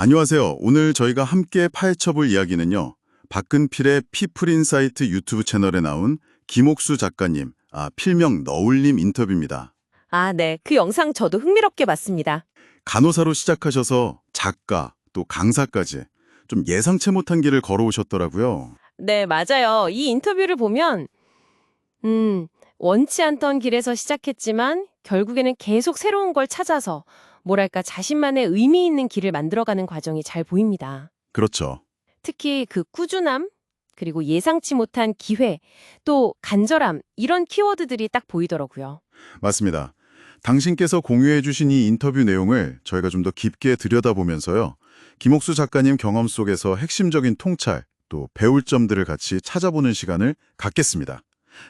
안녕하세요. 오늘 저희가 함께 파헤쳐볼 이야기는요. 박근필의 피플인사이트 유튜브 채널에 나온 김옥수 작가님, 필명 너울님 인터뷰입니다. 아, 네. 그 영상 저도 흥미롭게 봤습니다. 간호사로 시작하셔서 작가, 또 강사까지 좀 예상치 못한 길을 걸어오셨더라고요. 네, 맞아요. 이 인터뷰를 보면, 원치 않던 길에서 시작했지만, 결국에는 계속 새로운 걸 찾아서, 뭐랄까, 자신만의 의미 있는 길을 만들어가는 과정이 잘 보입니다. 그렇죠. 특히 그 꾸준함, 그리고 예상치 못한 기회, 또 간절함, 이런 키워드들이 딱 보이더라고요. 맞습니다. 당신께서 공유해 주신 이 인터뷰 내용을 저희가 좀 더 깊게 들여다보면서요. 김옥수 작가님 경험 속에서 핵심적인 통찰, 또 배울 점들을 같이 찾아보는 시간을 갖겠습니다.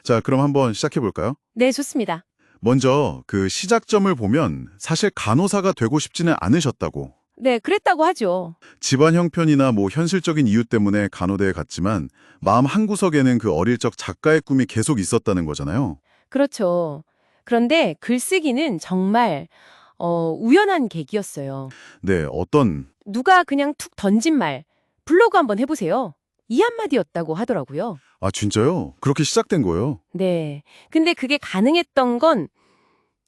자, 그럼 한번 시작해 볼까요? 네, 좋습니다. 먼저 그 시작점을 보면 사실 간호사가 되고 싶지는 않으셨다고. 네, 그랬다고 하죠. 집안 형편이나 뭐 현실적인 이유 때문에 간호대에 갔지만 마음 한구석에는 그 어릴 적 작가의 꿈이 계속 있었다는 거잖아요. 그렇죠. 그런데 글쓰기는 정말 우연한 계기였어요. 네, 어떤 누가 그냥 툭 던진 말, 블로그 한번 해보세요. 이 한마디였다고 하더라고요. 진짜요? 그렇게 시작된 거예요? 네. 근데 그게 가능했던 건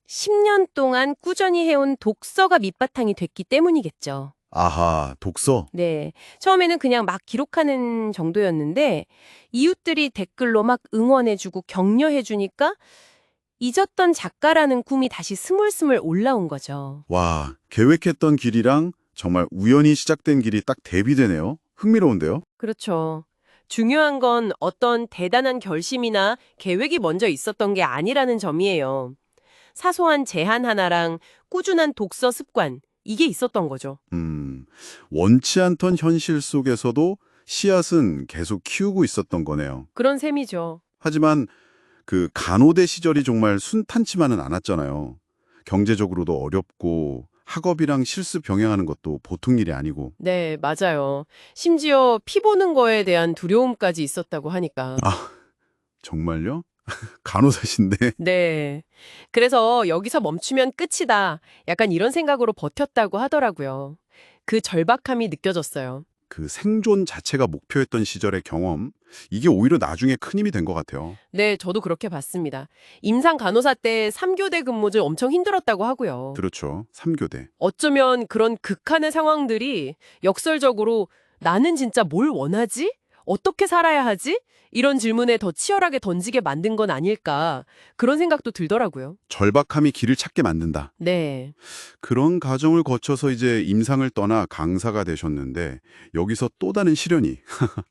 10년 동안 꾸준히 해온 독서가 밑바탕이 됐기 때문이겠죠. 아하, 독서? 네. 처음에는 그냥 막 기록하는 정도였는데 이웃들이 댓글로 막 응원해주고 격려해주니까 잊었던 작가라는 꿈이 다시 스물스물 올라온 거죠. 와, 계획했던 길이랑 정말 우연히 시작된 길이 딱 대비되네요. 흥미로운데요? 그렇죠. 중요한 건 어떤 대단한 결심이나 계획이 먼저 있었던 게 아니라는 점이에요. 사소한 제안 하나랑 꾸준한 독서 습관, 이게 있었던 거죠. 원치 않던 현실 속에서도 씨앗은 계속 키우고 있었던 거네요. 그런 셈이죠. 하지만 그 간호대 시절이 정말 순탄치만은 않았잖아요. 경제적으로도 어렵고 학업이랑 실수 병행하는 것도 보통 일이 아니고. 네, 맞아요. 심지어 피 보는 거에 대한 두려움까지 있었다고 하니까. 정말요? 간호사신데? 네. 그래서 여기서 멈추면 끝이다. 약간 이런 생각으로 버텼다고 하더라고요. 그 절박함이 느껴졌어요. 그 생존 자체가 목표였던 시절의 경험, 이게 오히려 나중에 큰 힘이 된 것 같아요. 네, 저도 그렇게 봤습니다. 임상 간호사 때 3교대 근무제 엄청 힘들었다고 하고요. 그렇죠. 3교대. 어쩌면 그런 극한의 상황들이 역설적으로 나는 진짜 뭘 원하지? 어떻게 살아야 하지? 이런 질문에 더 치열하게 던지게 만든 건 아닐까. 그런 생각도 들더라고요. 절박함이 길을 찾게 만든다. 네. 그런 과정을 거쳐서 이제 임상을 떠나 강사가 되셨는데 여기서 또 다른 시련이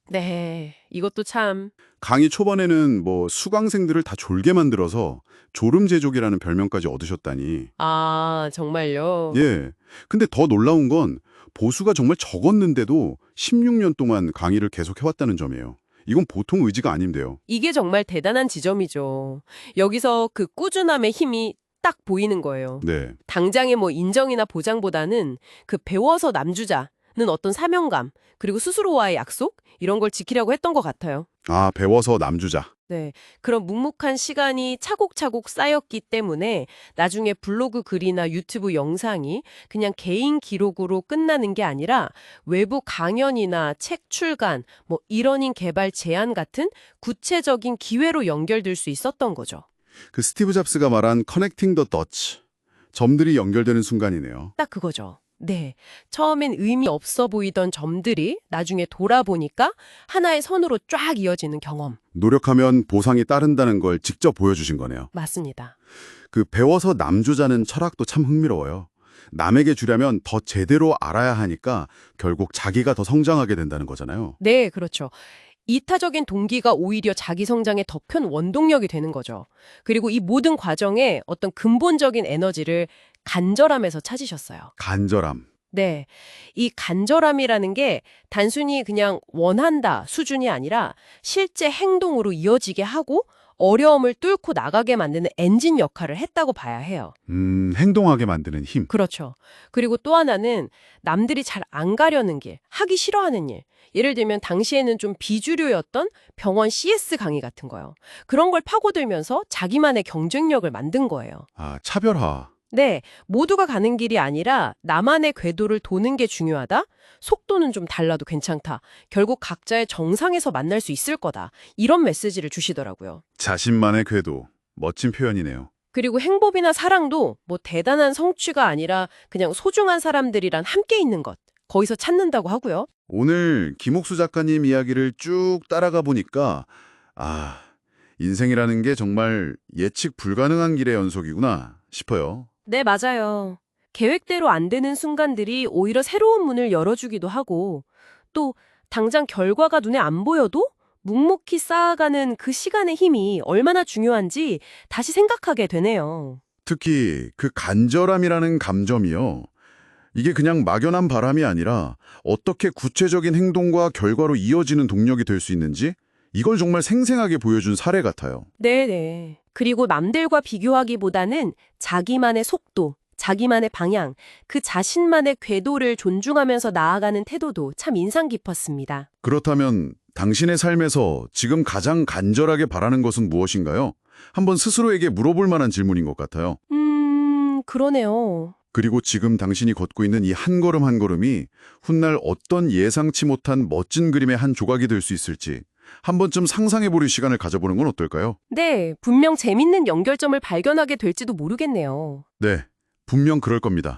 네. 이것도 참. 강의 초반에는 뭐 수강생들을 다 졸게 만들어서 졸음제족이라는 별명까지 얻으셨다니. 아, 정말요? 예. 근데 더 놀라운 건 보수가 정말 적었는데도 16년 동안 강의를 계속 해왔다는 점이에요. 이건 보통 의지가 아닌데요. 이게 정말 대단한 지점이죠. 여기서 그 꾸준함의 힘이 딱 보이는 거예요. 네. 당장의 뭐 인정이나 보장보다는 그 배워서 남주자는 어떤 사명감, 그리고 스스로와의 약속? 이런 걸 지키려고 했던 것 같아요. 배워서 남주자. 네. 그런 묵묵한 시간이 차곡차곡 쌓였기 때문에 나중에 블로그 글이나 유튜브 영상이 그냥 개인 기록으로 끝나는 게 아니라 외부 강연이나 책 출간, 뭐 일원인 개발 제안 같은 구체적인 기회로 연결될 수 있었던 거죠. 그 스티브 잡스가 말한 커넥팅 더 더츠. 점들이 연결되는 순간이네요. 딱 그거죠. 네. 처음엔 의미 없어 보이던 점들이 나중에 돌아보니까 하나의 선으로 쫙 이어지는 경험. 노력하면 보상이 따른다는 걸 직접 보여주신 거네요. 맞습니다. 그 배워서 남주자는 철학도 참 흥미로워요. 남에게 주려면 더 제대로 알아야 하니까 결국 자기가 더 성장하게 된다는 거잖아요. 네, 그렇죠. 이타적인 동기가 오히려 자기 성장의 더 큰 원동력이 되는 거죠. 그리고 이 모든 과정에 어떤 근본적인 에너지를 간절함에서 찾으셨어요. 간절함. 네. 이 간절함이라는 게 단순히 그냥 원한다 수준이 아니라 실제 행동으로 이어지게 하고 어려움을 뚫고 나가게 만드는 엔진 역할을 했다고 봐야 해요. 행동하게 만드는 힘. 그렇죠. 그리고 또 하나는 남들이 잘 안 가려는 길, 하기 싫어하는 일. 예를 들면 당시에는 좀 비주류였던 병원 CS 강의 같은 거요. 그런 걸 파고들면서 자기만의 경쟁력을 만든 거예요. 차별화. 네, 모두가 가는 길이 아니라 나만의 궤도를 도는 게 중요하다? 속도는 좀 달라도 괜찮다. 결국 각자의 정상에서 만날 수 있을 거다. 이런 메시지를 주시더라고요. 자신만의 궤도. 멋진 표현이네요. 그리고 행복이나 사랑도 뭐 대단한 성취가 아니라 그냥 소중한 사람들이랑 함께 있는 것. 거기서 찾는다고 하고요. 오늘 김옥수 작가님 이야기를 쭉 따라가 보니까 인생이라는 게 정말 예측 불가능한 길의 연속이구나 싶어요. 네, 맞아요. 계획대로 안 되는 순간들이 오히려 새로운 문을 열어주기도 하고 또 당장 결과가 눈에 안 보여도 묵묵히 쌓아가는 그 시간의 힘이 얼마나 중요한지 다시 생각하게 되네요. 특히 그 간절함이라는 감점이요. 이게 그냥 막연한 바람이 아니라 어떻게 구체적인 행동과 결과로 이어지는 동력이 될 수 있는지 이걸 정말 생생하게 보여준 사례 같아요. 네네. 그리고 남들과 비교하기보다는 자기만의 속도, 자기만의 방향, 그 자신만의 궤도를 존중하면서 나아가는 태도도 참 인상 깊었습니다. 그렇다면 당신의 삶에서 지금 가장 간절하게 바라는 것은 무엇인가요? 한번 스스로에게 물어볼 만한 질문인 것 같아요. 그러네요. 그리고 지금 당신이 걷고 있는 이 한 걸음 한 걸음이 훗날 어떤 예상치 못한 멋진 그림의 한 조각이 될 수 있을지 한 번쯤 상상해보는 시간을 가져보는 건 어떨까요? 네, 분명 재밌는 연결점을 발견하게 될지도 모르겠네요. 네, 분명 그럴 겁니다.